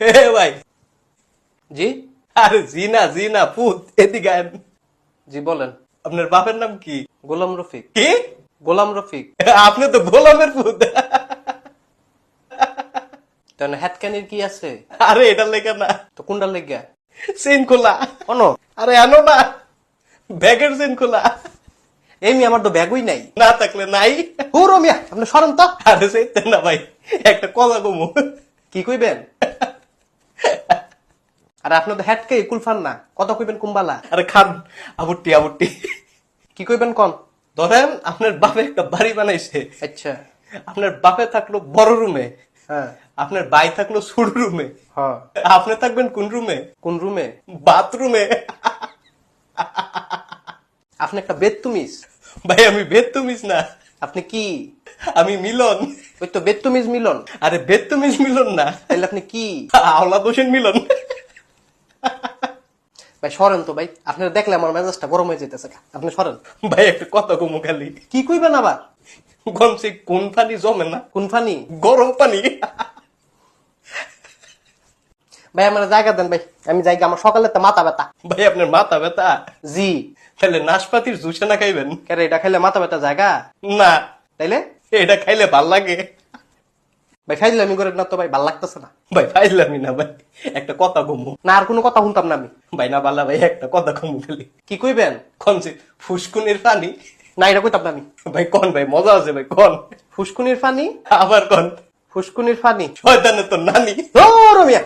হে ভাই, জি আরে জি না পুত, এদিকে আয়েন। জি বলেন। আপনার বাপের নাম কি? গোলাম রফিক। কি? গোলাম রফিক। আপনি তো গোলামের পুত। তাহলে হ্যাটকানির কি আছে? আরে এটার লেখা না, তো কোনটার লেগা? চেন খোলা। অনো আরে আনো না, ব্যাগের চেন খোলা। এমনি আমার তো ব্যাগই নাই। না থাকলে নাই। হুরো মিয়া আপনি সরেন তো। আরে সেইতেন না ভাই, একটা কথা কমু। কি কইবেন? আর আপনি তো হ্যাটকে কুলফান না, কথা কইবেন কুম্বালা। আরে খান, আবুট্টি আবুট্টি। কি কইবেন কোন? ধরেন আপনার বাপে একটা বাড়ি বানাইছে। আচ্ছা। আপনার বাপে থাকলো বড় রুমে, হ্যাঁ আপনার ভাই থাকলো ছোট রুমে, হ্যাঁ। আপনি থাকবেন কোন রুমে? কোন রুমে? বাথরুমে। আপনি একটা বেদতুমিজ। ভাই আমি বেদতুমিজ না, আপনি কি? আমি মিলন। ওই তো বেদতুমিজ মিলন। আরে বেদতুমিজ মিলন না, তাইলে আপনি কি? আওলাদ হোসেন মিলন। ভাই সরেন তো ভাই, আপনার দেখলে আমার মেজাজটা গরম হয়ে যেতেছে। আপনি সরেন। ভাই একটা কথা কমু খালি, কি কইবেন আবার? গমছে কোন পানি জমে না, কোন ফানি? গরম পানি। ভাই আমার জায়গা দেন ভাই, আমি জায়গা, আমার সকালে তো মাথা ব্যথা। ভাই আপনার মাথা ব্যথা, জি। তাহলে নাশপাতির জুসে না খাইবেন? কেরে এটা খাইলে মাথা ব্যথা জায়গা? না, তাইলে? এটা খাইলে ভাল লাগে। ভাই খাইলে আমি করেন না তো ভাই, ভাল লাগতেছে না। ভাই ফাইলামি না ভাই, একটা কথা কমু। না আর কোনো কথা শুনতাম না আমি। ভাই না বালা ভাই, একটা কথা কমু খালি। কি কইবেন? কনছে ফুসকুনির পানি। না এটা কইতাম না আমি। ভাই কন ভাই, মজা আছে ভাই, কন। ফুসকুনির ফানি? আবার কন। ফুসকুনির ফানি? শয়তানের তো নানি। ও রমিয়া